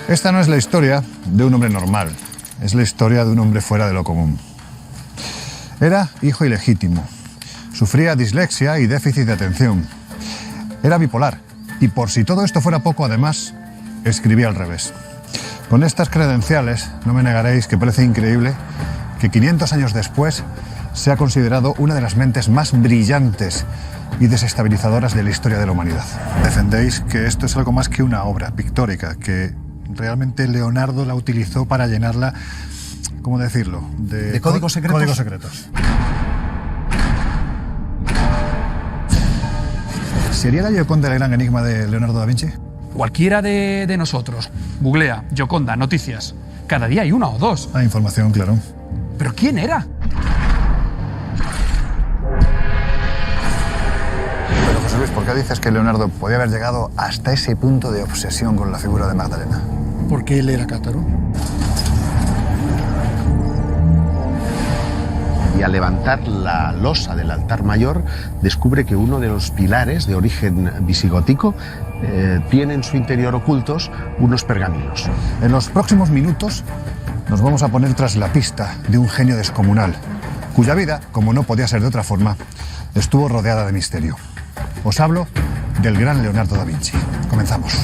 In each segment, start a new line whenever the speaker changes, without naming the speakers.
Esta no es la historia de un hombre normal, es la historia de un hombre fuera de lo común. Era hijo ilegítimo, sufría dislexia y déficit de atención. Era bipolar y, por si todo esto fuera poco, además, escribía al revés. Con estas credenciales, no me negaréis que parece increíble que 500 años después sea considerado una de las mentes más brillantes y desestabilizadoras de la historia de la humanidad. Defendéis que esto es algo más que una obra pictórica, que realmente Leonardo la utilizó para llenarla, ¿cómo decirlo?,
¿De códigos secretos?
Códigos secretos. ¿Sería la Gioconda el gran enigma de Leonardo da Vinci?
Cualquiera de nosotros googlea Gioconda, noticias. Cada día hay una o dos.
Hay información, claro.
¿Pero quién era?
Pero José Luis, ¿por qué dices que Leonardo podía haber llegado hasta ese punto de obsesión con la figura de Magdalena?
Porque él era cátaro.
Y al levantar la losa del altar mayor, descubre que uno de los pilares de origen visigótico tiene en su interior ocultos unos pergaminos.
En los próximos minutos nos vamos a poner tras la pista de un genio descomunal, cuya vida, como no podía ser de otra forma, estuvo rodeada de misterio. Os hablo del gran Leonardo da Vinci. Comenzamos.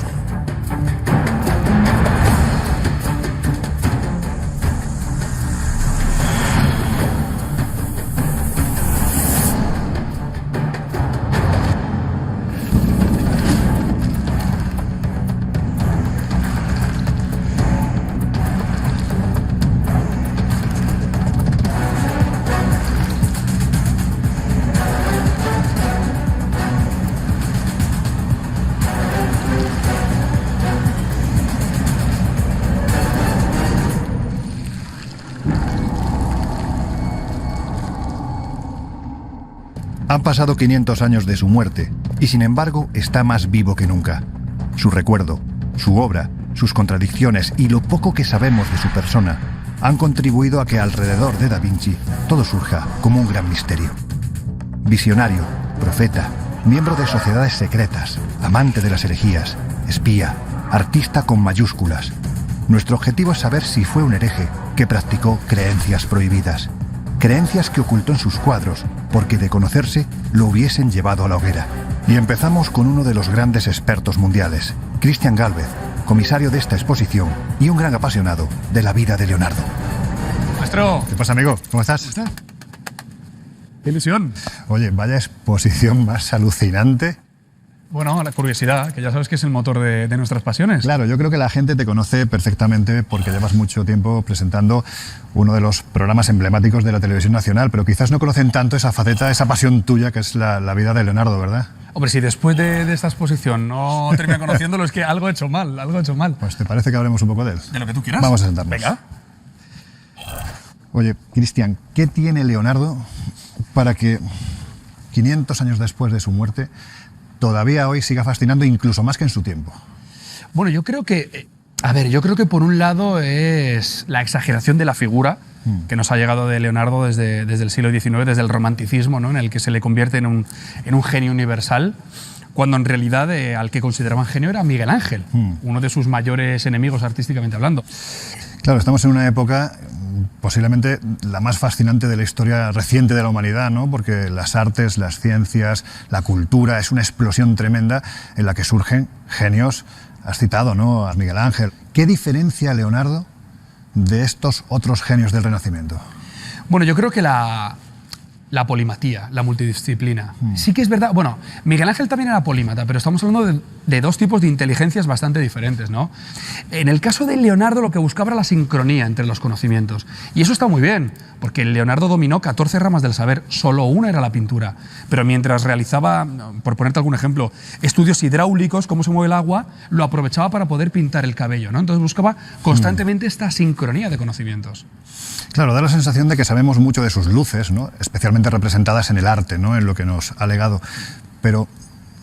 Han pasado 500 años de su muerte y, sin embargo, está más vivo que nunca. Su recuerdo, su obra, sus contradicciones y lo poco que sabemos de su persona han contribuido a que alrededor de Da Vinci todo surja como un gran misterio. Visionario, profeta, miembro de sociedades secretas, amante de las herejías, espía, artista con mayúsculas. Nuestro objetivo es saber si fue un hereje que practicó creencias prohibidas. Creencias que ocultó en sus cuadros, porque de conocerse lo hubiesen llevado a la hoguera. Y empezamos con uno de los grandes expertos mundiales, Cristian Gálvez, comisario de esta exposición y un gran apasionado de la vida de Leonardo.
Maestro.
¿Qué pasa, amigo? ¿Cómo estás?
¿Cómo está? ¡Qué ilusión!
Oye, vaya exposición más alucinante.
Bueno, la curiosidad, que ya sabes que es el motor de nuestras pasiones.
Claro, yo creo que la gente te conoce perfectamente porque llevas mucho tiempo presentando uno de los programas emblemáticos de la televisión nacional, pero quizás no conocen tanto esa faceta, esa pasión tuya que es la vida de Leonardo, ¿verdad?
Hombre, si después de esta exposición no termina conociéndolo, es que algo he hecho mal, algo he hecho mal.
Pues ¿te parece que hablemos un poco de él?
De lo que tú quieras.
Vamos a sentarnos.
Venga.
Oye, Cristian, ¿qué tiene Leonardo para que 500 años después de su muerte todavía hoy siga fascinando incluso más que en su tiempo?
Bueno, yo creo que, yo creo que por un lado es la exageración de la figura que nos ha llegado de Leonardo desde el siglo XIX, desde el romanticismo, ¿no?, en el que se le convierte en un genio universal, cuando en realidad al que consideraban genio era Miguel Ángel, uno de sus mayores enemigos artísticamente hablando.
Claro, estamos en una época posiblemente la más fascinante de la historia reciente de la humanidad, ¿no? Porque las artes, las ciencias, la cultura, es una explosión tremenda en la que surgen genios. Has citado, ¿no?, a Miguel Ángel. ¿Qué diferencia a Leonardo de estos otros genios del Renacimiento?
Bueno, yo creo que la polimatía, la multidisciplina. Sí que es verdad, bueno, Miguel Ángel también era polímata, pero estamos hablando de dos tipos de inteligencias bastante diferentes, ¿no? En el caso de Leonardo lo que buscaba era la sincronía entre los conocimientos. Y eso está muy bien, porque Leonardo dominó 14 ramas del saber, solo una era la pintura. Pero mientras realizaba, por ponerte algún ejemplo, estudios hidráulicos, cómo se mueve el agua, lo aprovechaba para poder pintar el cabello, ¿no? Entonces buscaba constantemente esta sincronía de conocimientos.
Claro, da la sensación de que sabemos mucho de sus luces, ¿no?, especialmente representadas en el arte, ¿no?, en lo que nos ha legado. Pero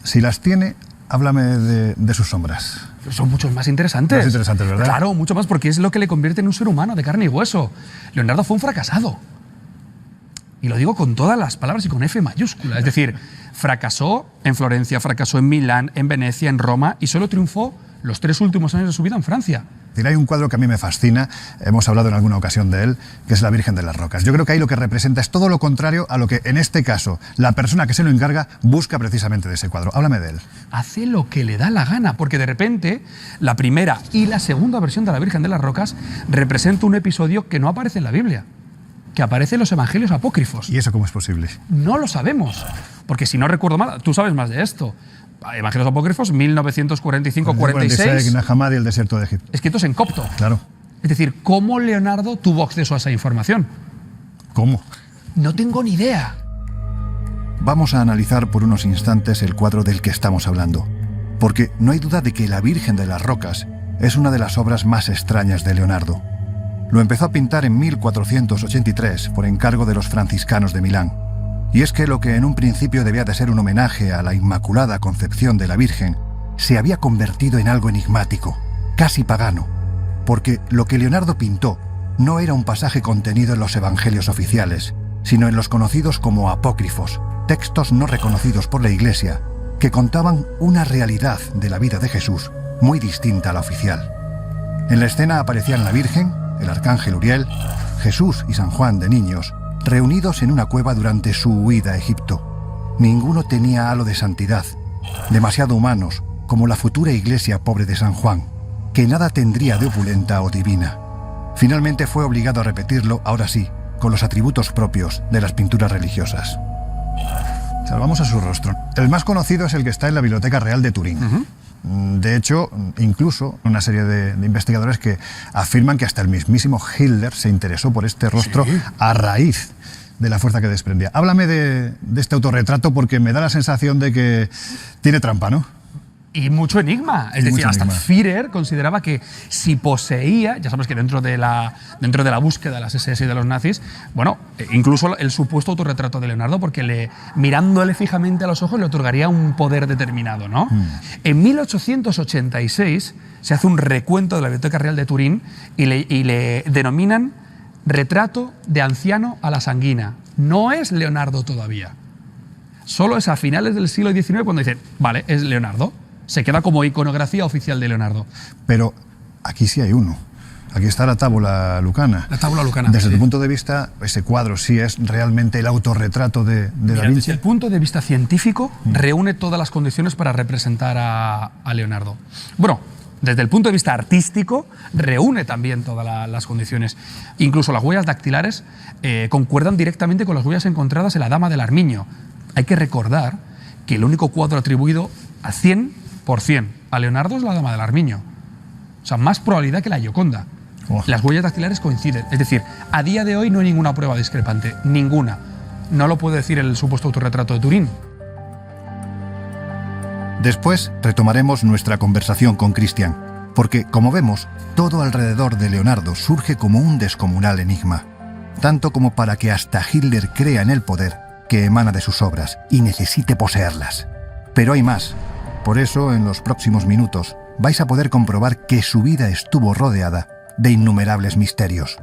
si las tiene, háblame de sus sombras.
Son muchos más interesantes.
Más interesantes, ¿verdad?
Claro, mucho más, porque es lo que le convierte en un ser humano de carne y hueso. Leonardo fue un fracasado. Y lo digo con todas las palabras y con F mayúscula. Es decir, fracasó en Florencia, fracasó en Milán, en Venecia, en Roma, y solo triunfó los 3 últimos años de su vida en Francia.
Hay un cuadro que a mí me fascina, hemos hablado en alguna ocasión de él, que es la Virgen de las Rocas. Yo creo que ahí lo que representa es todo lo contrario a lo que, en este caso, la persona que se lo encarga busca precisamente de ese cuadro. Háblame de él.
Hace lo que le da la gana, porque de repente la primera y la segunda versión de la Virgen de las Rocas representa un episodio que no aparece en la Biblia, que aparece en los evangelios apócrifos.
¿Y eso cómo es posible?
No lo sabemos, porque si no recuerdo mal, tú sabes más de esto. Evangelios apócrifos, 1945-46.
Nahamad y el desierto de Egipto.
Escritos en copto.
Claro.
Es decir, ¿cómo Leonardo tuvo acceso a esa información?
¿Cómo?
No tengo ni idea.
Vamos a analizar por unos instantes el cuadro del que estamos hablando, porque no hay duda de que la Virgen de las Rocas es una de las obras más extrañas de Leonardo. Lo empezó a pintar en 1483 por encargo de los franciscanos de Milán. Y es que lo que en un principio debía de ser un homenaje a la Inmaculada Concepción de la Virgen, se había convertido en algo enigmático, casi pagano, porque lo que Leonardo pintó no era un pasaje contenido en los evangelios oficiales, sino en los conocidos como apócrifos, textos no reconocidos por la Iglesia, que contaban una realidad de la vida de Jesús muy distinta a la oficial. En la escena aparecían la Virgen, el arcángel Uriel, Jesús y San Juan de niños, reunidos en una cueva durante su huida a Egipto. Ninguno tenía halo de santidad, demasiado humanos, como la futura iglesia pobre de San Juan, que nada tendría de opulenta o divina. Finalmente fue obligado a repetirlo, ahora sí, con los atributos propios de las pinturas religiosas. Salvamos a su rostro. El más conocido es el que está en la Biblioteca Real de Turín. De hecho, incluso una serie de investigadores que afirman que hasta el mismísimo Hitler se interesó por este rostro a raíz de la fuerza que desprendía. Háblame de este autorretrato porque me da la sensación de que tiene trampa, ¿no?
Y mucho enigma. Es decir, hasta Führer consideraba que si poseía, ya sabes que dentro de la búsqueda de las SS y de los nazis, bueno, incluso el supuesto autorretrato de Leonardo, porque mirándole fijamente a los ojos le otorgaría un poder determinado, ¿no? En 1886 se hace un recuento de la Biblioteca Real de Turín y le denominan retrato de anciano a la sanguina. No es Leonardo todavía. Solo es a finales del siglo XIX cuando dicen, vale, es Leonardo. Se queda como iconografía oficial de Leonardo.
Pero aquí sí hay uno. Aquí está la tábula lucana.
La tábula lucana.
Desde tu punto de vista, ese cuadro sí es realmente el autorretrato de Da Vinci.
Desde el punto de vista científico, reúne todas las condiciones para representar a Leonardo. Bueno, desde el punto de vista artístico, reúne también todas las condiciones. Incluso las huellas dactilares concuerdan directamente con las huellas encontradas en la Dama del Armiño. Hay que recordar que el único cuadro atribuido al 100% a Leonardo es la Dama del Armiño. O sea, más probabilidad que la Gioconda. Las huellas dactilares coinciden. Es decir, a día de hoy no hay ninguna prueba discrepante. Ninguna. No lo puede decir el supuesto autorretrato de Turín.
Después retomaremos nuestra conversación con Christian, porque, como vemos, todo alrededor de Leonardo surge como un descomunal enigma. Tanto como para que hasta Hitler crea en el poder que emana de sus obras y necesite poseerlas. Pero hay más. Por eso, en los próximos minutos, vais a poder comprobar que su vida estuvo rodeada de innumerables misterios.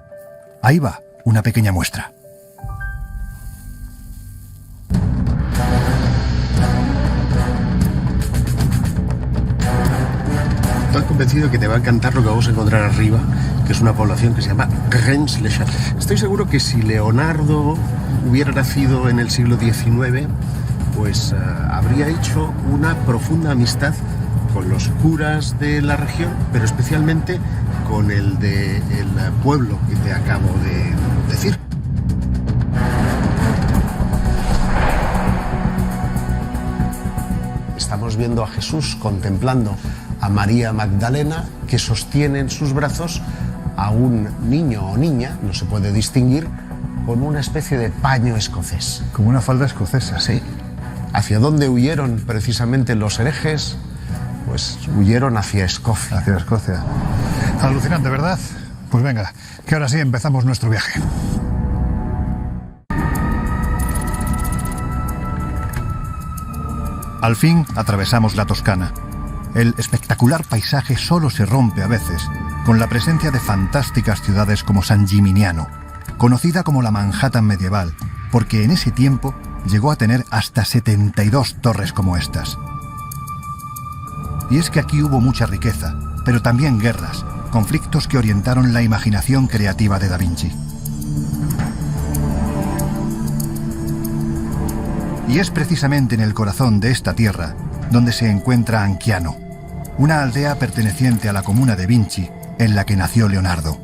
Ahí va una pequeña muestra.
Estoy convencido que te va a encantar lo que vamos a encontrar arriba, que es una población que se llama Rennes-le-Château. Estoy seguro que si Leonardo hubiera nacido en el siglo XIX, pues habría hecho una profunda amistad con los curas de la región, pero especialmente con el del pueblo que te acabo de decir. Estamos viendo a Jesús contemplando a María Magdalena, que sostiene en sus brazos a un niño o niña, no se puede distinguir, con una especie de paño escocés.
Como una falda escocesa.
Sí. ¿Hacia dónde huyeron precisamente los herejes? Pues huyeron hacia Escocia.
Hacia Escocia. Alucinante, ¿verdad? Pues venga, que ahora sí empezamos nuestro viaje. Al fin atravesamos la Toscana. El espectacular paisaje solo se rompe a veces con la presencia de fantásticas ciudades como San Gimignano, conocida como la Manhattan medieval, porque en ese tiempo llegó a tener hasta 72 torres como estas. Y es que aquí hubo mucha riqueza, pero también guerras, conflictos que orientaron la imaginación creativa de Da Vinci. Y es precisamente en el corazón de esta tierra donde se encuentra Anchiano, una aldea perteneciente a la comuna de Vinci en la que nació Leonardo.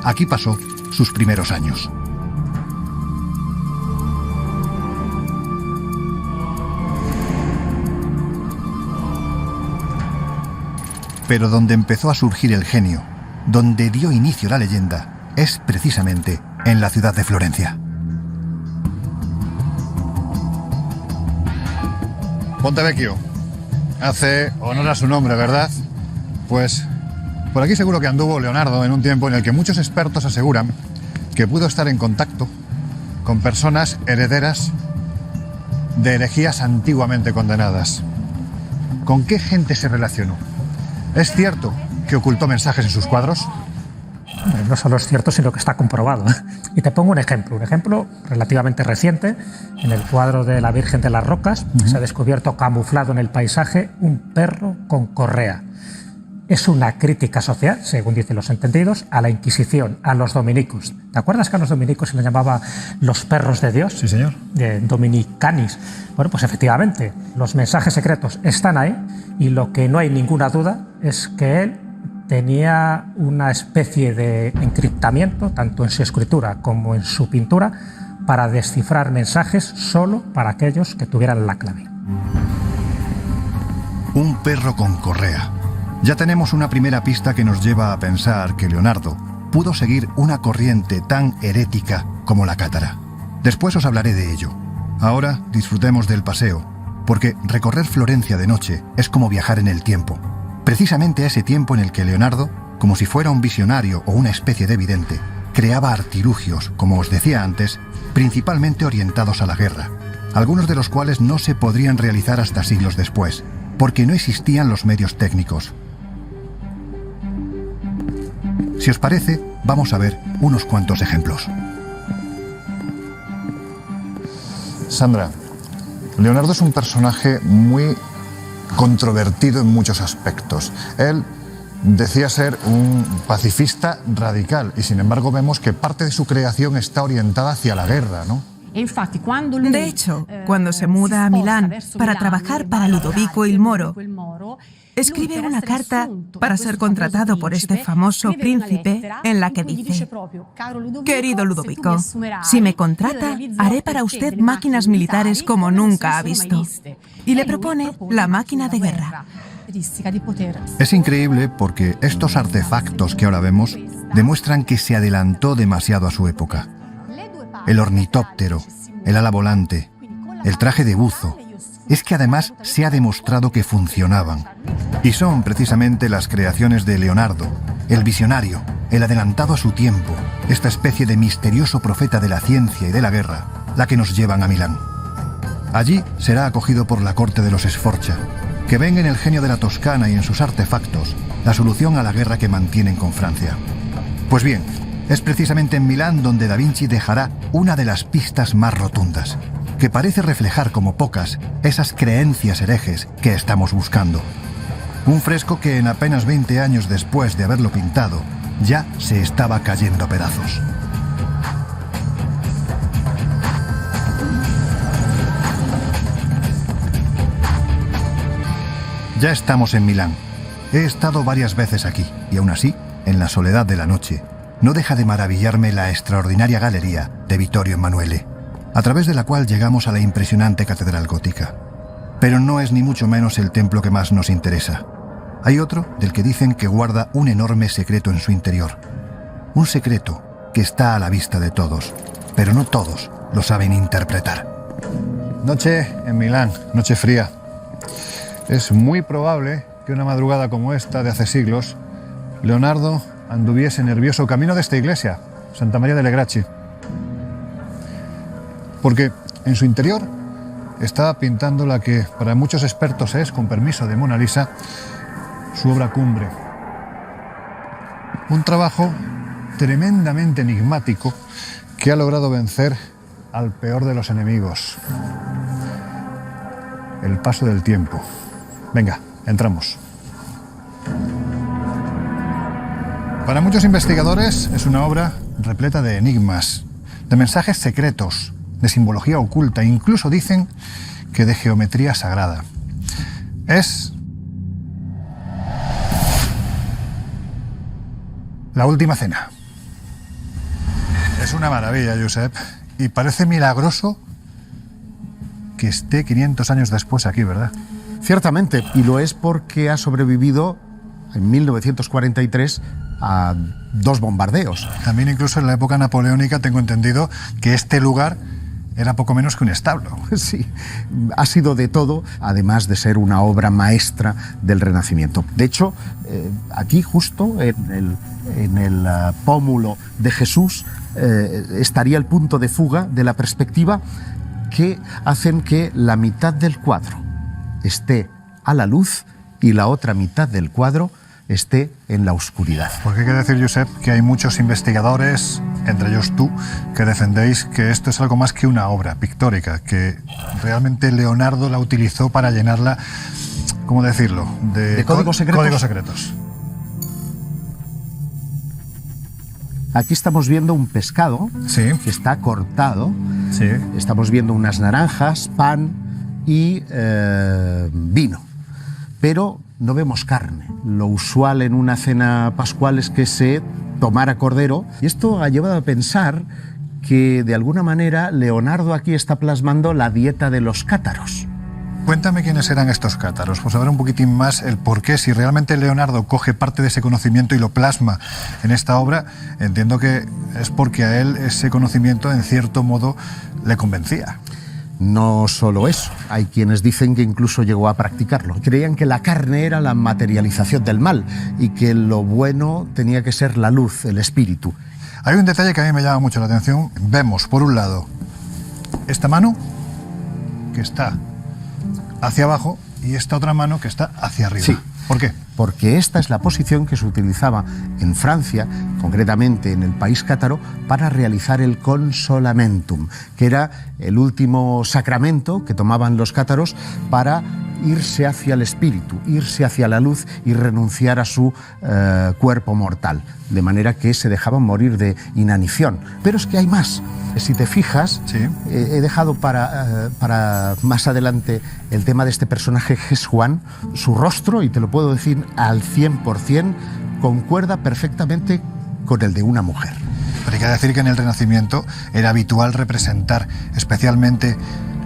Aquí pasó sus primeros años. Pero donde empezó a surgir el genio, donde dio inicio la leyenda, es precisamente en la ciudad de Florencia.
Ponte Vecchio. Hace honor a su nombre, ¿verdad? Pues por aquí seguro que anduvo Leonardo en un tiempo en el que muchos expertos aseguran que pudo estar en contacto con personas herederas de herejías antiguamente condenadas. ¿Con qué gente se relacionó? ¿Es cierto que ocultó mensajes en sus cuadros?
No solo es cierto, sino que está comprobado. Y te pongo un ejemplo relativamente reciente. En el cuadro de la Virgen de las Rocas se ha descubierto camuflado en el paisaje un perro con correa. Es una crítica social, según dicen los entendidos, a la Inquisición, a los dominicos. ¿Te acuerdas que a los dominicos se les llamaba los perros de Dios?
Sí, señor.
Dominicanis. Bueno, pues efectivamente, los mensajes secretos están ahí y lo que no hay ninguna duda es que él tenía una especie de encriptamiento, tanto en su escritura como en su pintura, para descifrar mensajes solo para aquellos que tuvieran la clave.
Un perro con correa. Ya tenemos una primera pista que nos lleva a pensar que Leonardo pudo seguir una corriente tan herética como la cátara. Después os hablaré de ello. Ahora disfrutemos del paseo, porque recorrer Florencia de noche es como viajar en el tiempo. Precisamente a ese tiempo en el que Leonardo, como si fuera un visionario o una especie de vidente, creaba artilugios, como os decía antes, principalmente orientados a la guerra, algunos de los cuales no se podrían realizar hasta siglos después, porque no existían los medios técnicos. Si os parece, vamos a ver unos cuantos ejemplos.
Sandra, Leonardo es un personaje muy controvertido en muchos aspectos. Él decía ser un pacifista radical y sin embargo vemos que parte de su creación está orientada hacia la guerra, ¿no?
De hecho, cuando se muda a Milán para trabajar para Ludovico il Moro, escribe una carta para ser contratado por este famoso príncipe en la que dice: «Querido Ludovico, si me contrata, haré para usted máquinas militares como nunca ha visto». Y le propone la máquina de guerra.
Es increíble porque estos artefactos que ahora vemos demuestran que se adelantó demasiado a su época. El ornitóptero, el ala volante, el traje de buzo. Es que además se ha demostrado que funcionaban. Y son precisamente las creaciones de Leonardo, el visionario, el adelantado a su tiempo, esta especie de misterioso profeta de la ciencia y de la guerra, la que nos llevan a Milán. Allí será acogido por la corte de los Sforza, que ven en el genio de la Toscana y en sus artefactos la solución a la guerra que mantienen con Francia. Pues bien, es precisamente en Milán donde Da Vinci dejará una de las pistas más rotundas, que parece reflejar como pocas esas creencias herejes que estamos buscando. Un fresco que en apenas 20 años después de haberlo pintado, ya se estaba cayendo a pedazos. Ya estamos en Milán. He estado varias veces aquí, y aún así, en la soledad de la noche, no deja de maravillarme la extraordinaria galería de Vittorio Emanuele, a través de la cual llegamos a la impresionante catedral gótica. Pero no es ni mucho menos el templo que más nos interesa. Hay otro del que dicen que guarda un enorme secreto en su interior. Un secreto que está a la vista de todos, pero no todos lo saben interpretar.
Noche en Milán, noche fría. Es muy probable que una madrugada como esta de hace siglos, Leonardo anduviese nervioso camino de esta iglesia, Santa María delle Grazie. Porque en su interior estaba pintando la que para muchos expertos es, con permiso de Mona Lisa, su obra cumbre. Un trabajo tremendamente enigmático que ha logrado vencer al peor de los enemigos: el paso del tiempo. Venga, entramos. Para muchos investigadores es una obra repleta de enigmas, de mensajes secretos, de simbología oculta, incluso dicen que de geometría sagrada. Es La Última Cena. Es una maravilla, Josep, y parece milagroso que esté 500 años después aquí, ¿verdad?
Ciertamente, y lo es porque ha sobrevivido en 1943 a 2 bombardeos.
También incluso en la época napoleónica tengo entendido que este lugar era poco menos que un establo.
Sí, ha sido de todo, además de ser una obra maestra del Renacimiento. De hecho, aquí justo en el pómulo de Jesús estaría el punto de fuga de la perspectiva que hacen que la mitad del cuadro esté a la luz y la otra mitad del cuadro esté en la oscuridad.
Porque hay que decir, Josep, que hay muchos investigadores, entre ellos tú, que defendéis que esto es algo más que una obra pictórica, que realmente Leonardo la utilizó para llenarla, ¿cómo decirlo?,
¿De códigos secretos?
Códigos secretos.
Aquí estamos viendo un pescado,
Sí.
que está cortado.
Sí.
Estamos viendo unas naranjas, pan y vino. Pero no vemos carne. Lo usual en una cena pascual es que se tomara cordero. Y esto ha llevado a pensar que, de alguna manera, Leonardo aquí está plasmando la dieta de los cátaros.
Cuéntame quiénes eran estos cátaros, por saber un poquitín más el por qué. Si realmente Leonardo coge parte de ese conocimiento y lo plasma en esta obra, entiendo que es porque a él ese conocimiento, en cierto modo, le convencía.
No solo eso, hay quienes dicen que incluso llegó a practicarlo. Creían que la carne era la materialización del mal y que lo bueno tenía que ser la luz, el espíritu.
Hay un detalle que a mí me llama mucho la atención. Vemos, por un lado, esta mano que está hacia abajo y esta otra mano que está hacia arriba.
Sí.
¿Por qué?
Porque esta es la posición que se utilizaba en Francia, concretamente en el país cátaro, para realizar el consolamentum, que era el último sacramento que tomaban los cátaros para irse hacia el espíritu, irse hacia la luz y renunciar a su cuerpo mortal, de manera que se dejaban morir de inanición. Pero es que hay más. Si te fijas,
Sí.
He dejado para más adelante el tema de este personaje que es Juan. Su rostro, y te lo puedo decir al 100%, concuerda perfectamente con el de una mujer.
Pero hay que decir que en el Renacimiento era habitual representar especialmente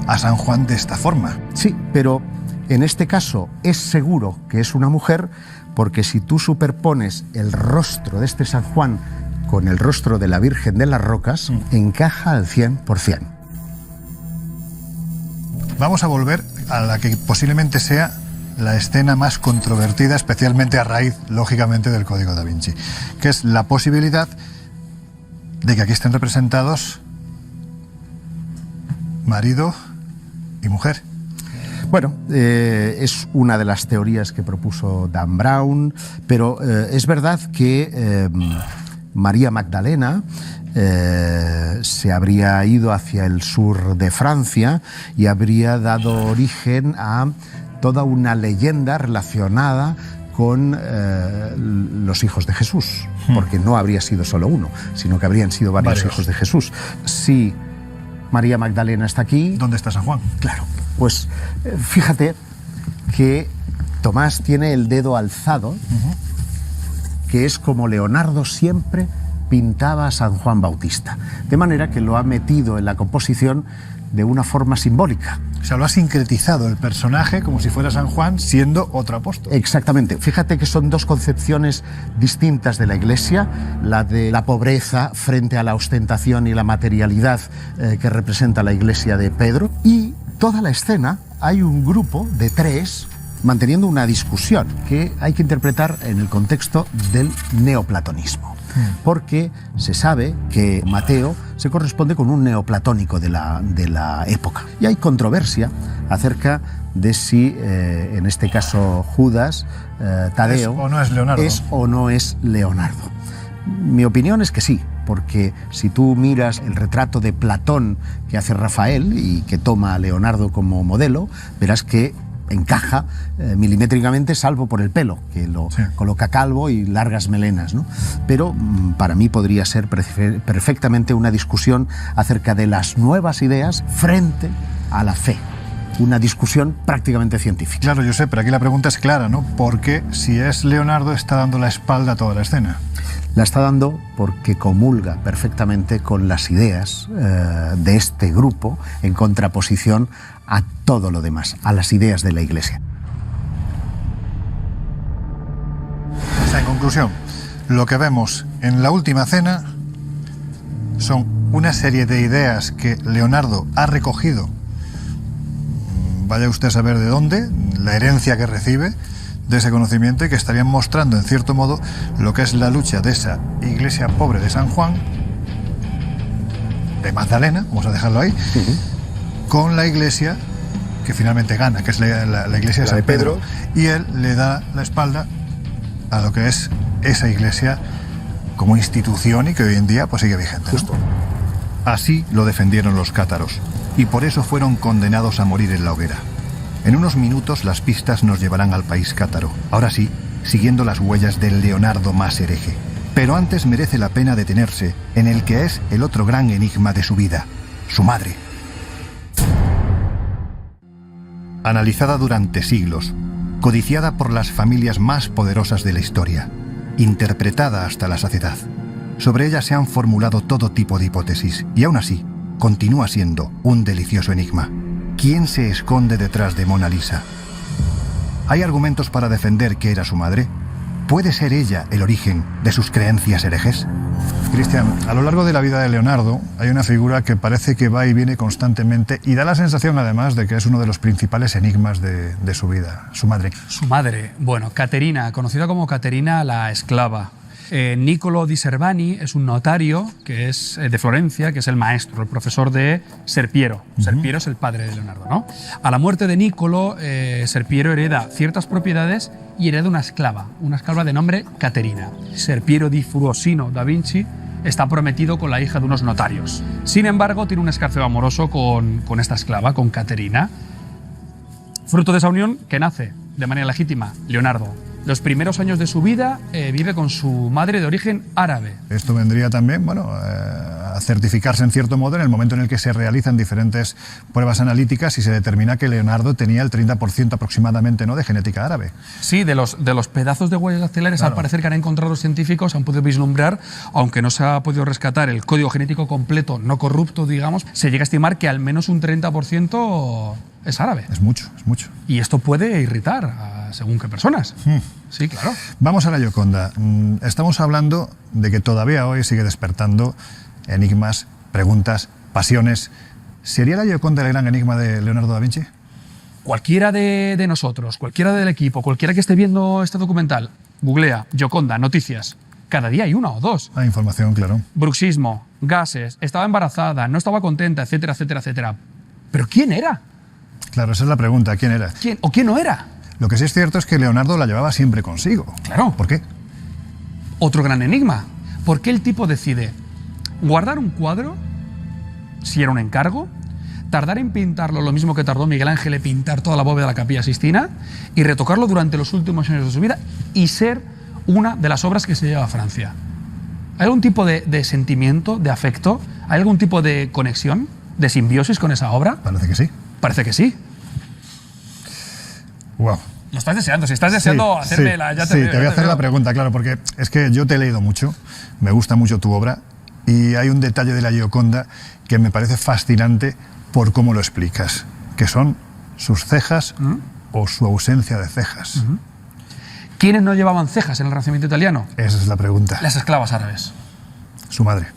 a San Juan de esta forma.
Sí, pero en este caso es seguro que es una mujer, porque si tú superpones el rostro de este San Juan con el rostro de la Virgen de las Rocas, encaja al 100%.
Vamos a volver a la que posiblemente sea la escena más controvertida, especialmente a raíz, lógicamente, del Código Da Vinci, que es la posibilidad de que aquí estén representados marido y mujer.
Bueno, es una de las teorías que propuso Dan Brown, pero es verdad que María Magdalena se habría ido hacia el sur de Francia y habría dado origen a toda una leyenda relacionada con los hijos de Jesús, porque no habría sido solo uno, sino que habrían sido varios hijos de Jesús. Si María Magdalena está aquí...
¿Dónde está San Juan?
Claro, pues fíjate que Tomás tiene el dedo alzado, que es como Leonardo siempre pintaba a San Juan Bautista, de manera que lo ha metido en la composición de una forma simbólica.
O sea, lo ha sincretizado el personaje como si fuera San Juan siendo otro apóstol.
Exactamente. Fíjate que son dos concepciones distintas de la Iglesia, la de la pobreza frente a la ostentación y la materialidad que representa la Iglesia de Pedro, y toda la escena hay un grupo de 3 manteniendo una discusión que hay que interpretar en el contexto del neoplatonismo. Porque se sabe que Mateo se corresponde con un neoplatónico de la época. Y hay controversia acerca de si, en este caso, Judas Tadeo,
¿Es o no es Leonardo?
¿Es o no es Leonardo? Mi opinión es que sí, porque si tú miras el retrato de Platón que hace Rafael y que toma a Leonardo como modelo, verás que encaja milimétricamente, salvo por el pelo, que lo coloca calvo y largas melenas, ¿no? Pero para mí podría ser perfectamente una discusión acerca de las nuevas ideas frente a la fe. Una discusión prácticamente científica.
Claro, yo sé, pero aquí la pregunta es clara, ¿no? Porque si es Leonardo, está dando la espalda a toda la escena.
La está dando porque comulga perfectamente con las ideas de este grupo en contraposición a todo lo demás, a las ideas de la Iglesia.
O sea, en conclusión, lo que vemos en la última cena son una serie de ideas que Leonardo ha recogido, vaya usted a saber de dónde, la herencia que recibe de ese conocimiento, y que estarían mostrando en cierto modo lo que es la lucha de esa iglesia pobre de San Juan, de Magdalena, vamos a dejarlo ahí, con la iglesia que finalmente gana, que es la iglesia de San Pedro, y él le da la espalda a lo que es esa iglesia como institución y que hoy en día pues sigue vigente, ¿no?
Así lo defendieron los cátaros, y por eso fueron condenados a morir en la hoguera. En unos minutos las pistas nos llevarán al país cátaro, ahora sí, siguiendo las huellas del Leonardo más hereje. Pero antes merece la pena detenerse en el que es el otro gran enigma de su vida, su madre. Analizada durante siglos, codiciada por las familias más poderosas de la historia, interpretada hasta la saciedad. Sobre ella se han formulado todo tipo de hipótesis, y aún así, continúa siendo un delicioso enigma. ¿Quién se esconde detrás de Mona Lisa? ¿Hay argumentos para defender que era su madre? ¿Puede ser ella el origen de sus creencias herejes?
Cristian, a lo largo de la vida de Leonardo hay una figura que parece que va y viene constantemente y da la sensación además de que es uno de los principales enigmas de su vida, su madre.
Su madre, bueno, Caterina, conocida como Caterina la esclava. Niccolo di Servani es un notario que es de Florencia, que es el maestro, el profesor de Serpiero. Serpiero es el padre de Leonardo, ¿no? A la muerte de Niccolo, Serpiero hereda ciertas propiedades y hereda una esclava de nombre Caterina. Serpiero di Furosino da Vinci está prometido con la hija de unos notarios. Sin embargo, tiene un escarceo amoroso con esta esclava, con Caterina. Fruto de esa unión, que nace de manera legítima Leonardo. Los primeros años de su vida vive con su madre de origen árabe.
Esto vendría también, bueno, a certificarse en cierto modo en el momento en el que se realizan diferentes pruebas analíticas y se determina que Leonardo tenía el 30% aproximadamente, ¿no?, de genética árabe.
Sí, de los pedazos de huellas dactilares, claro, al parecer que han encontrado los científicos, han podido vislumbrar, aunque no se ha podido rescatar el código genético completo, no corrupto, digamos, se llega a estimar que al menos un 30% es árabe.
Es mucho, es mucho.
Y esto puede irritar a según qué personas. Sí, claro.
Vamos a la Gioconda. Estamos hablando de que todavía hoy sigue despertando enigmas, preguntas, pasiones. ¿Sería la Gioconda el gran enigma de Leonardo da Vinci?
Cualquiera de nosotros, cualquiera del equipo, cualquiera que esté viendo este documental, googlea Gioconda, noticias. Cada día hay una o dos.
Hay información, claro.
Bruxismo, gases, estaba embarazada, no estaba contenta, etcétera, etcétera, etcétera. ¿Pero quién era?
Claro, esa es la pregunta. ¿Quién era?
¿Quién o quién no era?
Lo que sí es cierto es que Leonardo la llevaba siempre consigo.
Claro.
¿Por qué?
Otro gran enigma. ¿Por qué el tipo decide guardar un cuadro, si era un encargo, tardar en pintarlo lo mismo que tardó Miguel Ángel en pintar toda la bóveda de la Capilla Sixtina y retocarlo durante los últimos años de su vida y ser una de las obras que se lleva a Francia? ¿Hay algún tipo de sentimiento, de afecto? ¿Hay algún tipo de conexión, de simbiosis con esa obra?
Parece que sí.
Parece que sí.
Wow.
Lo estás deseando. Si estás deseando hacerme la...
Ya te voy a hacer la pregunta, claro, porque es que yo te he leído mucho, me gusta mucho tu obra y hay un detalle de la Gioconda que me parece fascinante por cómo lo explicas, que son sus cejas o su ausencia de cejas.
¿Quiénes no llevaban cejas en el Renacimiento italiano?
Esa es la pregunta.
Las esclavas árabes.
Su madre.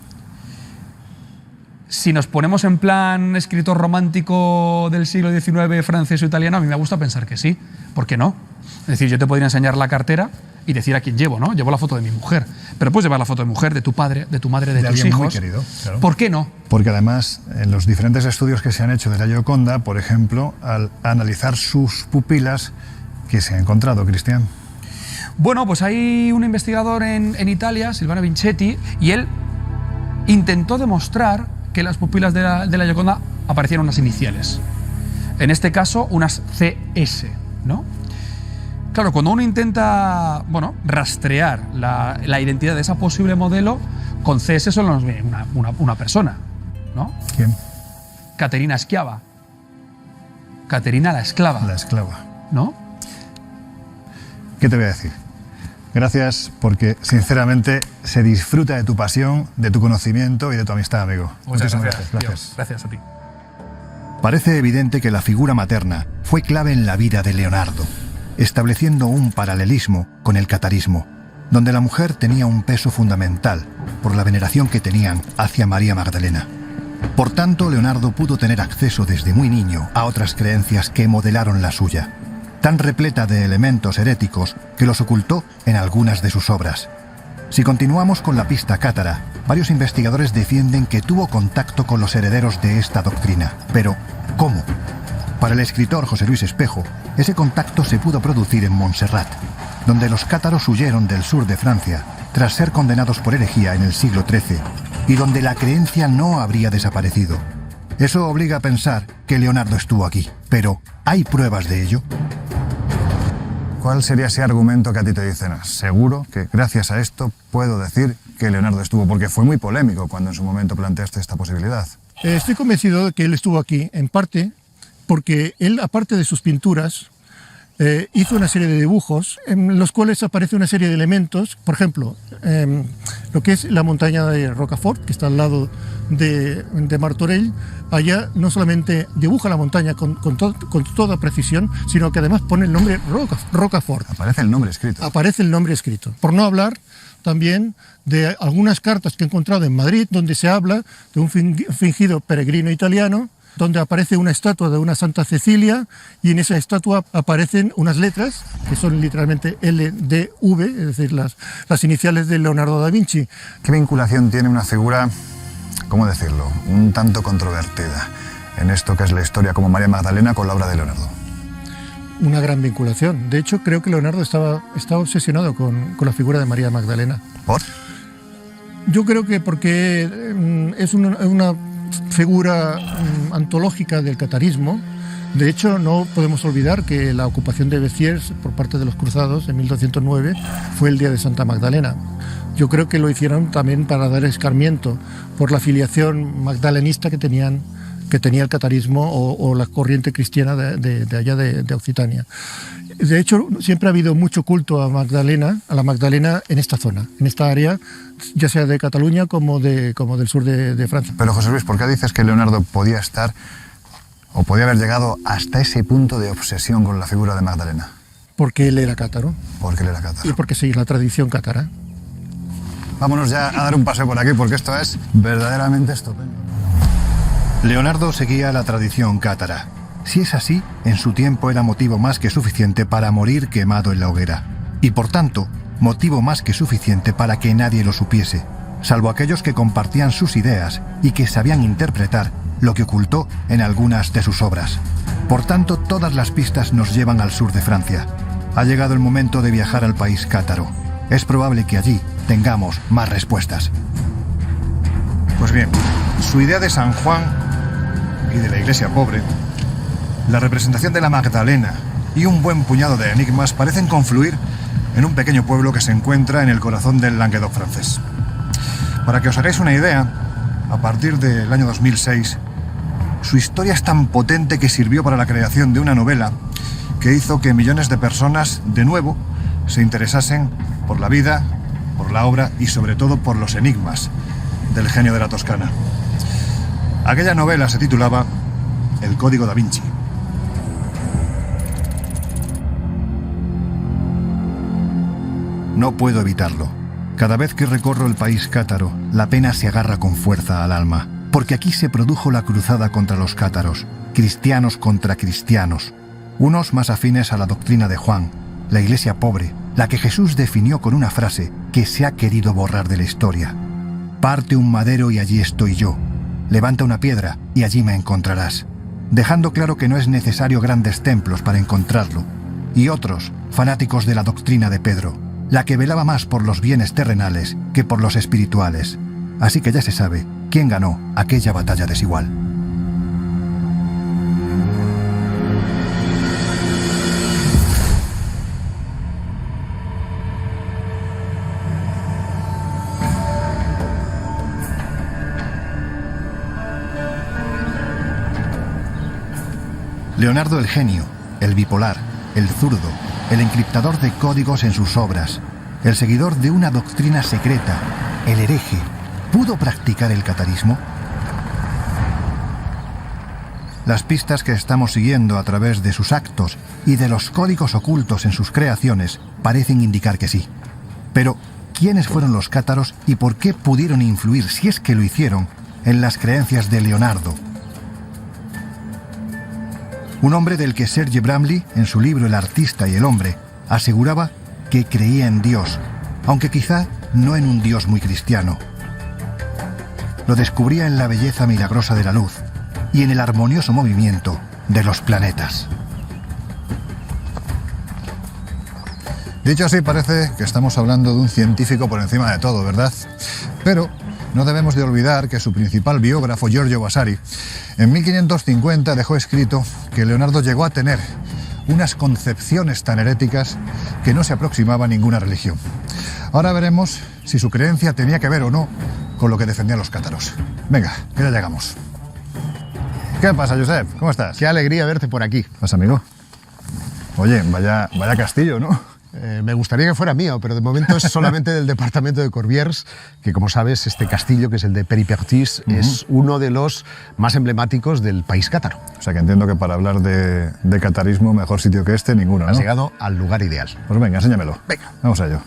Si nos ponemos en plan escritor romántico del siglo XIX, francés o italiano, a mí me gusta pensar que sí. ¿Por qué no? Es decir, yo te podría enseñar la cartera y decir a quién llevo, ¿no? Llevo la foto de mi mujer. Pero puedes llevar la foto de mujer, de tu padre, de tu madre, de tus hijos.
Muy querido, claro.
¿Por qué no?
Porque además, en los diferentes estudios que se han hecho de la Gioconda, por ejemplo, al analizar sus pupilas, ¿qué se ha encontrado, Cristian?
Bueno, pues hay un investigador en Italia, Silvano Vincetti, y él intentó demostrar que en las pupilas de la Gioconda aparecieron unas iniciales. En este caso, unas CS, ¿no? Claro, cuando uno intenta, bueno, rastrear la identidad de esa posible modelo, con CS solo nos viene una persona, ¿no?
¿Quién?
Caterina Schiava. Caterina la esclava.
La esclava.
¿No?
¿Qué te voy a decir? Gracias porque, sinceramente, se disfruta de tu pasión, de tu conocimiento y de tu amistad, amigo.
Muchas
Muchísimas
gracias.
gracias.
Dios, gracias a ti.
Parece evidente que la figura materna fue clave en la vida de Leonardo, estableciendo un paralelismo con el catarismo, donde la mujer tenía un peso fundamental por la veneración que tenían hacia María Magdalena. Por tanto, Leonardo pudo tener acceso desde muy niño a otras creencias que modelaron la suya, tan repleta de elementos heréticos que los ocultó en algunas de sus obras. Si continuamos con la pista cátara, varios investigadores defienden que tuvo contacto con los herederos de esta doctrina. Pero, ¿cómo? Para el escritor José Luis Espejo, ese contacto se pudo producir en Montserrat, donde los cátaros huyeron del sur de Francia tras ser condenados por herejía en el siglo XIII, y donde la creencia no habría desaparecido. Eso obliga a pensar que Leonardo estuvo aquí. Pero, ¿hay pruebas de ello?
¿Cuál sería ese argumento que a ti te dicen? Seguro que gracias a esto puedo decir que Leonardo estuvo, porque fue muy polémico cuando en su momento planteaste esta posibilidad.
Estoy convencido de que él estuvo aquí, en parte, porque él, aparte de sus pinturas, hizo una serie de dibujos en los cuales aparece una serie de elementos, por ejemplo, lo que es la montaña de Rocafort, que está al lado de Martorell. Allá no solamente dibuja la montaña con toda precisión, sino que además pone el nombre Rocafort.
Aparece el nombre escrito.
Aparece el nombre escrito. Por no hablar también de algunas cartas que he encontrado en Madrid, donde se habla de un fingido peregrino italiano, donde aparece una estatua de una Santa Cecilia, y en esa estatua aparecen unas letras que son literalmente LDV, es decir, las iniciales de Leonardo da Vinci.
¿Qué vinculación tiene una figura, cómo decirlo, un tanto controvertida en esto que es la historia como María Magdalena con la obra de Leonardo?
Una gran vinculación. De hecho, creo que Leonardo estaba obsesionado con la figura de María Magdalena.
¿Por?
Yo creo que porque es una figura antológica del catarismo. De hecho, no podemos olvidar que la ocupación de Béziers por parte de los cruzados en 1209 fue el día de Santa Magdalena. Yo creo que lo hicieron también para dar escarmiento por la filiación magdalenista que tenía el catarismo o la corriente cristiana de allá de Occitania. De hecho, siempre ha habido mucho culto a la Magdalena en esta zona, en esta área, ya sea de Cataluña como del sur de Francia.
Pero José Luis, ¿por qué dices que Leonardo podía estar o podía haber llegado hasta ese punto de obsesión con la figura de Magdalena?
Porque él era cátaro.
Porque él era cátaro.
Y porque sigue la tradición cátara.
Vámonos ya a dar un paseo por aquí, porque esto es verdaderamente estupendo.
Leonardo seguía la tradición cátara. Si es así, en su tiempo era motivo más que suficiente para morir quemado en la hoguera. Y por tanto, motivo más que suficiente para que nadie lo supiese, salvo aquellos que compartían sus ideas y que sabían interpretar lo que ocultó en algunas de sus obras. Por tanto, todas las pistas nos llevan al sur de Francia. Ha llegado el momento de viajar al país cátaro. Es probable que allí tengamos más respuestas.
Pues bien, su idea de San Juan y de la iglesia pobre, la representación de la Magdalena y un buen puñado de enigmas parecen confluir en un pequeño pueblo que se encuentra en el corazón del Languedoc francés. Para que os hagáis una idea, a partir del año 2006, su historia es tan potente que sirvió para la creación de una novela que hizo que millones de personas, de nuevo, se interesasen por la vida, por la obra y sobre todo por los enigmas del genio de la Toscana. Aquella novela se titulaba El Código da Vinci.
No puedo evitarlo. Cada vez que recorro el país cátaro, la pena se agarra con fuerza al alma, porque aquí se produjo la cruzada contra los cátaros, cristianos contra cristianos, unos más afines a la doctrina de Juan, la iglesia pobre, la que Jesús definió con una frase que se ha querido borrar de la historia. Parte un madero y allí estoy yo. Levanta una piedra y allí me encontrarás. Dejando claro que no es necesario grandes templos para encontrarlo. Y otros, fanáticos de la doctrina de Pedro, la que velaba más por los bienes terrenales que por los espirituales. Así que ya se sabe quién ganó aquella batalla desigual. Leonardo el genio, el bipolar, el zurdo, el encriptador de códigos en sus obras, el seguidor de una doctrina secreta, el hereje, ¿pudo practicar el catarismo? Las pistas que estamos siguiendo a través de sus actos y de los códigos ocultos en sus creaciones parecen indicar que sí. Pero, ¿quiénes fueron los cátaros y por qué pudieron influir, si es que lo hicieron, en las creencias de Leonardo? Un hombre del que Serge Bramley, en su libro El artista y el hombre, aseguraba que creía en Dios, aunque quizá no en un Dios muy cristiano. Lo descubría en la belleza milagrosa de la luz y en el armonioso movimiento de los planetas.
Dicho así, parece que estamos hablando de un científico por encima de todo, ¿verdad? Pero no debemos de olvidar que su principal biógrafo, Giorgio Vasari, en 1550 dejó escrito que Leonardo llegó a tener unas concepciones tan heréticas que no se aproximaba a ninguna religión. Ahora veremos si su creencia tenía que ver o no con lo que defendían los cátaros. Venga, que ya llegamos. ¿Qué pasa, Josep? ¿Cómo estás?
Qué alegría verte por aquí.
¿Qué pasa, amigo? Oye, vaya castillo, ¿no?
Me gustaría que fuera mío, pero de momento es solamente del departamento de Corbières, que como sabes, este castillo, que es el de Peripertis, es uno de los más emblemáticos del país cátaro.
O sea que entiendo que para hablar de catarismo, mejor sitio que este, ninguno, ¿no?
Has llegado al lugar ideal.
Pues venga, enséñamelo.
Venga.
Vamos a ello.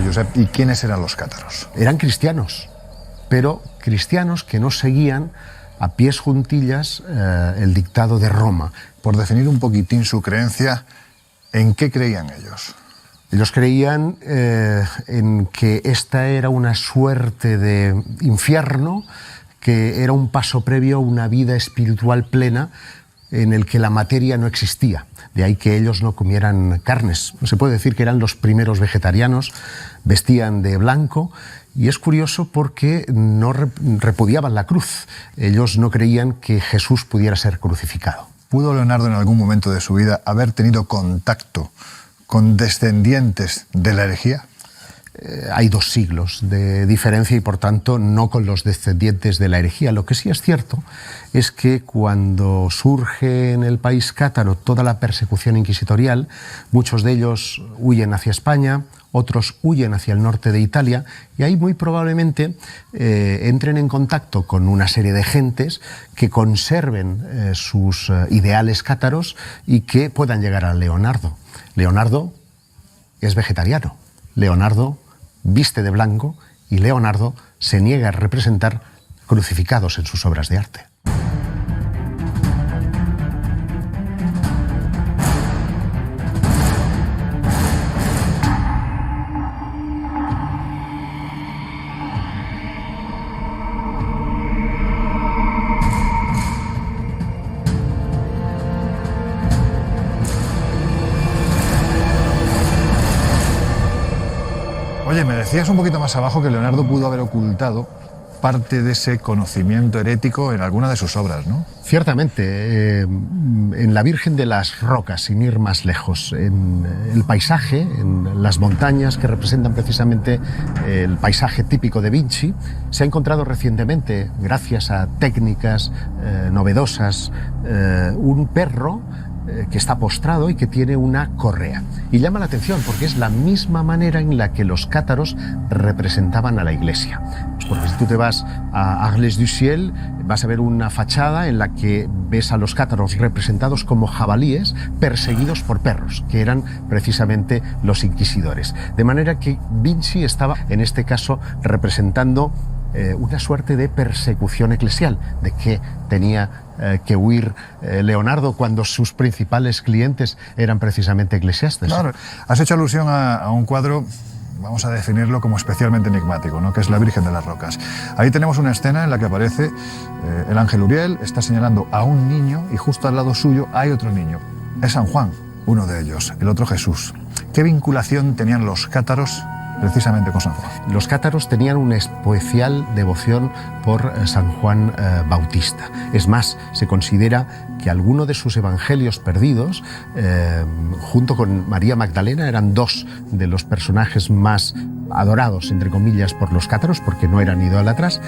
Josep, ¿y quiénes eran los cátaros?
Eran cristianos, pero cristianos que no seguían a pies juntillas el dictado de Roma.
Por definir un poquitín su creencia, ¿en qué creían ellos?
Ellos creían en que esta era una suerte de infierno, que era un paso previo a una vida espiritual plena en el que la materia no existía. De ahí que ellos no comieran carnes. Se puede decir que eran los primeros vegetarianos, vestían de blanco, y es curioso porque no repudiaban la cruz. Ellos no creían que Jesús pudiera ser crucificado.
¿Pudo Leonardo en algún momento de su vida haber tenido contacto con descendientes de la herejía?
Hay 2 siglos de diferencia y por tanto no con los descendientes de la herejía. Lo que sí es cierto es que cuando surge en el país cátaro toda la persecución inquisitorial, muchos de ellos huyen hacia España, otros huyen hacia el norte de Italia, y ahí muy probablemente entren en contacto con una serie de gentes que conserven sus ideales cátaros y que puedan llegar a Leonardo. Leonardo es vegetariano. Leonardo viste de blanco y Leonardo se niega a representar crucificados en sus obras de arte.
Oye, me decías un poquito más abajo que Leonardo pudo haber ocultado parte de ese conocimiento herético en alguna de sus obras, ¿no?
Ciertamente, en la Virgen de las Rocas, sin ir más lejos, en el paisaje, en las montañas que representan precisamente el paisaje típico de Vinci, se ha encontrado recientemente, gracias a técnicas novedosas, un perro que está postrado y que tiene una correa. Y llama la atención porque es la misma manera en la que los cátaros representaban a la iglesia. Pues porque si tú te vas a Arles du Ciel, vas a ver una fachada en la que ves a los cátaros representados como jabalíes perseguidos por perros, que eran precisamente los inquisidores. De manera que Vinci estaba, en este caso, representando una suerte de persecución eclesial, de que tenía que huir Leonardo cuando sus principales clientes eran precisamente eclesiastes.
Claro, has hecho alusión a un cuadro vamos a definirlo como especialmente enigmático, ¿no? Que es la Virgen de las Rocas. Ahí tenemos una escena en la que aparece el ángel Uriel, está señalando a un niño y justo al lado suyo hay otro niño. Es San Juan, uno de ellos, el otro Jesús. ¿Qué vinculación tenían los cátaros precisamente con San Juan?
Los cátaros tenían una especial devoción por San Juan Bautista. Es más, se considera que alguno de sus evangelios perdidos, junto con María Magdalena, eran dos de los personajes más adorados, entre comillas, por los cátaros, porque no eran idólatras,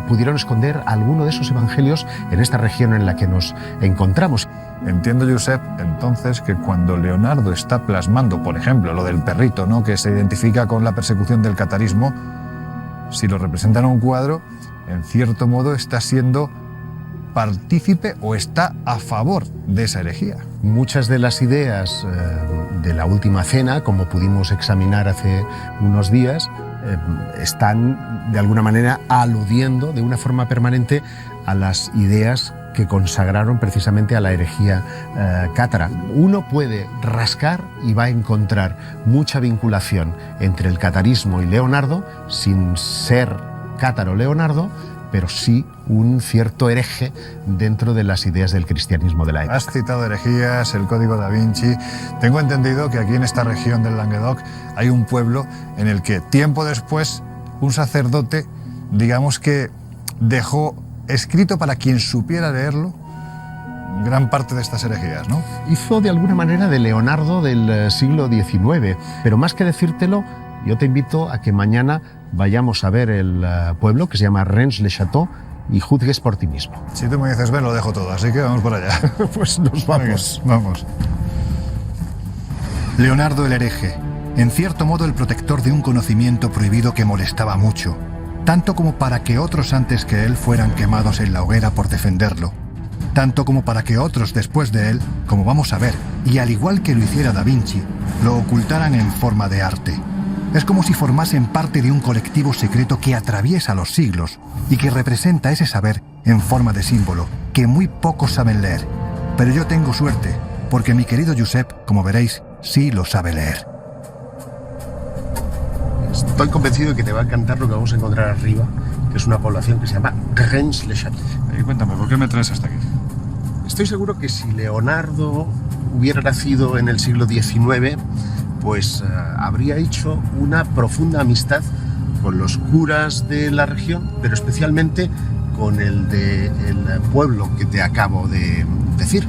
pudieron esconder alguno de esos evangelios en esta región en la que nos encontramos.
Entiendo, Josep, entonces, que cuando Leonardo está plasmando, por ejemplo, lo del perrito, ¿no?, que se identifica con la persecución del catarismo, si lo representa en un cuadro, en cierto modo está siendo partícipe o está a favor de esa herejía.
Muchas de las ideas de la Última Cena, como pudimos examinar hace unos días, están de alguna manera aludiendo de una forma permanente a las ideas que consagraron precisamente a la herejía cátara. Uno puede rascar y va a encontrar mucha vinculación entre el catarismo y Leonardo, sin ser cátaro Leonardo, pero sí un cierto hereje dentro de las ideas del cristianismo de la época.
Has citado herejías, el Código da Vinci. Tengo entendido que aquí en esta región del Languedoc hay un pueblo en el que tiempo después un sacerdote, digamos que dejó escrito para quien supiera leerlo gran parte de estas herejías, ¿no?
Hizo de alguna manera de Leonardo del siglo XIX, pero más que decírtelo, yo te invito a que mañana vayamos a ver el pueblo que se llama Rennes-le-Château y juzgues por ti mismo.
Si tú me dices ven, lo dejo todo, así que vamos por allá.
Pues nos vamos.
Venga, vamos.
Leonardo el hereje, en cierto modo el protector de un conocimiento prohibido que molestaba mucho, tanto como para que otros antes que él fueran quemados en la hoguera por defenderlo, tanto como para que otros después de él, como vamos a ver, y al igual que lo hiciera Da Vinci, lo ocultaran en forma de arte. Es como si formasen parte de un colectivo secreto que atraviesa los siglos y que representa ese saber en forma de símbolo, que muy pocos saben leer. Pero yo tengo suerte, porque mi querido Josep, como veréis, sí lo sabe leer.
Estoy convencido de que te va a encantar lo que vamos a encontrar arriba, que es una población que se llama Rennes-le-Château.
Cuéntame, ¿por qué me traes hasta aquí?
Estoy seguro que si Leonardo hubiera nacido en el siglo XIX, pues habría hecho una profunda amistad con los curas de la región, pero especialmente con el pueblo que te acabo de decir.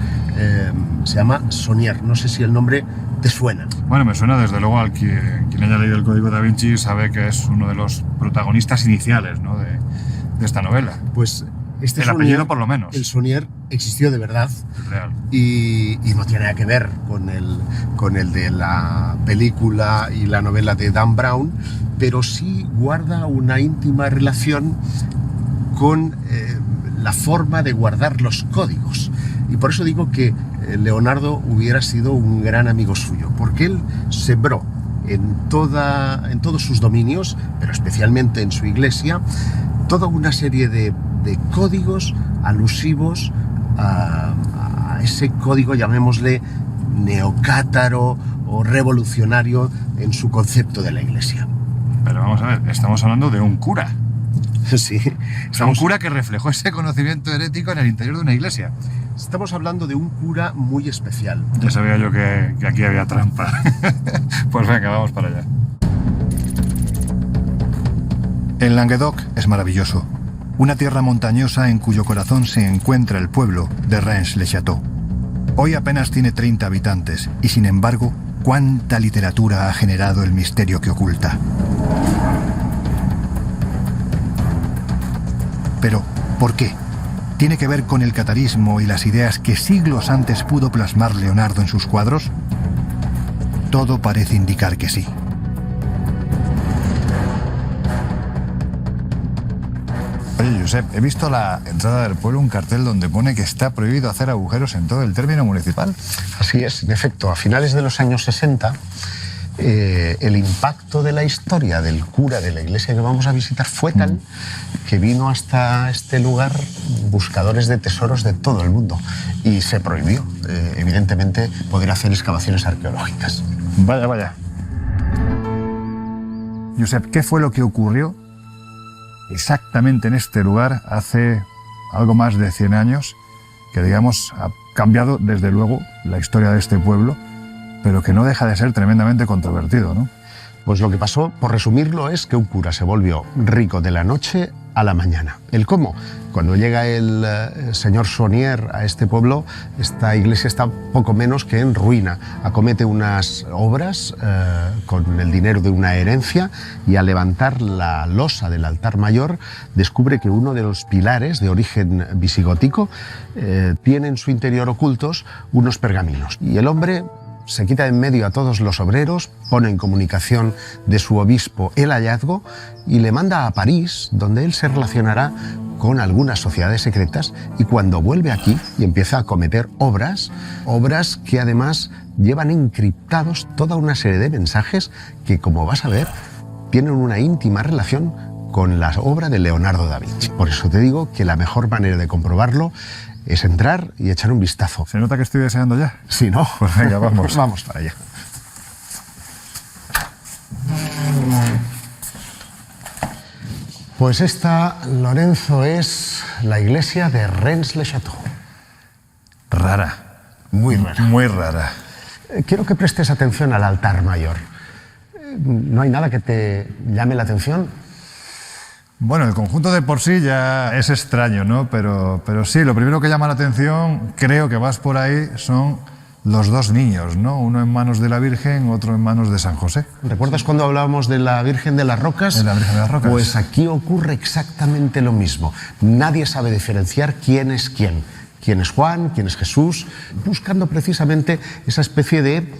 Se llama Saunier. No sé si el nombre te suena.
Bueno, me suena desde luego al quien haya leído el Código da Vinci sabe que es uno de los protagonistas iniciales, ¿no, de esta novela.
Pues este
el apellido por lo menos.
El Saunier existió de verdad.
Es real.
Y no tiene nada que ver con el de la película y la novela de Dan Brown, pero sí guarda una íntima relación con la forma de guardar los códigos. Y por eso digo que Leonardo hubiera sido un gran amigo suyo, porque él sembró en todos sus dominios, pero especialmente en su iglesia, toda una serie de códigos alusivos a ese código, llamémosle neocátaro o revolucionario en su concepto de la iglesia.
Pero vamos a ver, estamos hablando de un cura.
Sí.
Un cura que reflejó ese conocimiento herético en el interior de una iglesia.
Estamos hablando de un cura muy especial.
Ya sabía yo que aquí había trampa. Pues venga, vamos para allá.
El Languedoc es maravilloso. Una tierra montañosa en cuyo corazón se encuentra el pueblo de Rennes-le-Château. Hoy apenas tiene 30 habitantes y sin embargo, cuánta literatura ha generado el misterio que oculta. Pero, ¿por qué? ¿Tiene que ver con el catarismo y las ideas que siglos antes pudo plasmar Leonardo en sus cuadros? Todo parece indicar que sí.
Oye, Josep, he visto a la entrada del pueblo un cartel donde pone que está prohibido hacer agujeros en todo el término municipal.
Así es, en efecto, a finales de los años 60, el impacto de la historia del cura de la iglesia que vamos a visitar fue tal que vino hasta este lugar buscadores de tesoros de todo el mundo y se prohibió, evidentemente, poder hacer excavaciones arqueológicas.
Vaya, vaya. Josep, ¿qué fue lo que ocurrió exactamente en este lugar hace algo más de 100 años, que digamos ha cambiado desde luego la historia de este pueblo, pero que no deja de ser tremendamente controvertido, ¿no?
Pues lo que pasó, por resumirlo, es que un cura se volvió rico de la noche a la mañana. ¿El cómo? Cuando llega el señor Saunier a este pueblo, esta iglesia está poco menos que en ruina. Acomete unas obras con el dinero de una herencia y al levantar la losa del altar mayor descubre que uno de los pilares de origen visigótico tiene en su interior ocultos unos pergaminos. Y el hombre se quita de en medio a todos los obreros, pone en comunicación de su obispo el hallazgo y le manda a París, donde él se relacionará con algunas sociedades secretas, y cuando vuelve aquí y empieza a cometer obras que además llevan encriptados toda una serie de mensajes que, como vas a ver, tienen una íntima relación con la obra de Leonardo da Vinci. Por eso te digo que la mejor manera de comprobarlo es entrar y echar un vistazo.
¿Se nota que estoy deseando ya?
Sí, ¿no?
Pues venga, vamos.
Vamos para allá. Pues esta, Lorenzo, es la iglesia de Rennes-le-Château.
Rara.
Muy rara.
Muy rara.
Quiero que prestes atención al altar mayor. ¿No hay nada que te llame la atención?
Bueno, el conjunto de por sí ya es extraño, ¿no? Pero sí, lo primero que llama la atención, creo que vas por ahí, son los dos niños, ¿no? Uno en manos de la Virgen, otro en manos de San José.
¿Recuerdas cuando hablábamos de la Virgen de las Rocas?
De la Virgen de las Rocas.
Pues aquí ocurre exactamente lo mismo. Nadie sabe diferenciar quién es quién. Quién es Juan, quién es Jesús, buscando precisamente esa especie de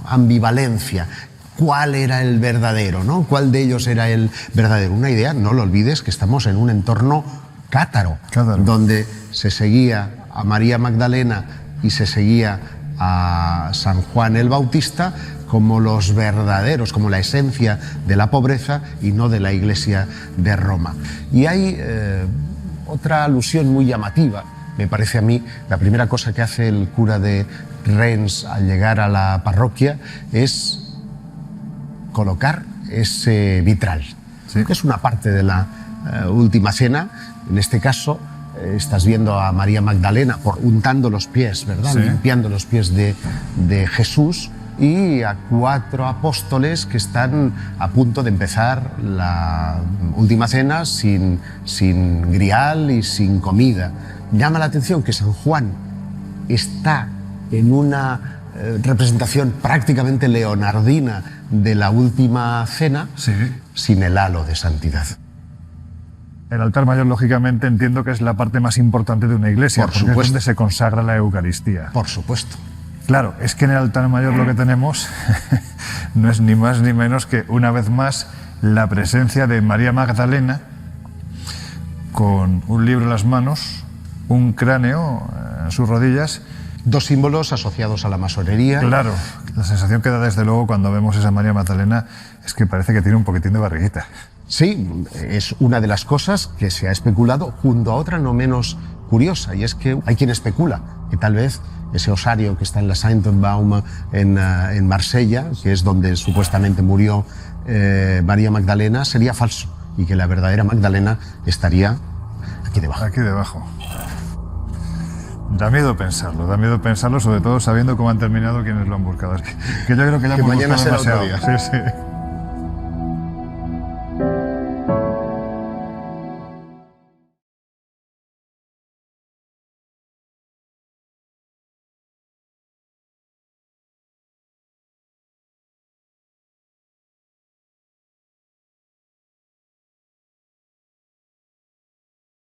ambivalencia. ¿Cuál era el verdadero, ¿no? ¿Cuál de ellos era el verdadero? Una idea, no lo olvides, que estamos en un entorno cátaro, donde se seguía a María Magdalena y se seguía a San Juan el Bautista como los verdaderos, como la esencia de la pobreza y no de la Iglesia de Roma. Y hay otra alusión muy llamativa, me parece a mí. La primera cosa que hace el cura de Rennes al llegar a la parroquia es colocar ese vitral.
Sí.
Es una parte de la última cena. En este caso estás viendo a María Magdalena untando los pies, ¿verdad?
Sí.
Limpiando los pies de Jesús, y a 4 apóstoles que están a punto de empezar la última cena sin grial y sin comida. Llama la atención que San Juan está en una representación prácticamente leonardina de la última cena,
Sí.
sin el halo de santidad.
El altar mayor, lógicamente, entiendo que es la parte más importante de una iglesia,
Por
porque
supuesto.
es donde se consagra la Eucaristía.
Por supuesto.
Claro, es que en el altar mayor lo que tenemos no es ni más ni menos que, una vez más, la presencia de María Magdalena con un libro en las manos, un cráneo en sus rodillas.
2 símbolos asociados a la masonería.
Claro, la sensación que da desde luego cuando vemos esa María Magdalena es que parece que tiene un poquitín de barriguita.
Sí, es una de las cosas que se ha especulado, junto a otra no menos curiosa, y es que hay quien especula que tal vez ese osario que está en la Saint-Baume en Marsella, que es donde supuestamente murió María Magdalena, sería falso, y que la verdadera Magdalena estaría aquí debajo.
Aquí debajo. Da miedo pensarlo, sobre todo sabiendo cómo han terminado quienes lo han buscado. Es que yo creo que ya
Que
hemos
mañana
buscado
será otro
demasiado.
día.
Sí, sí.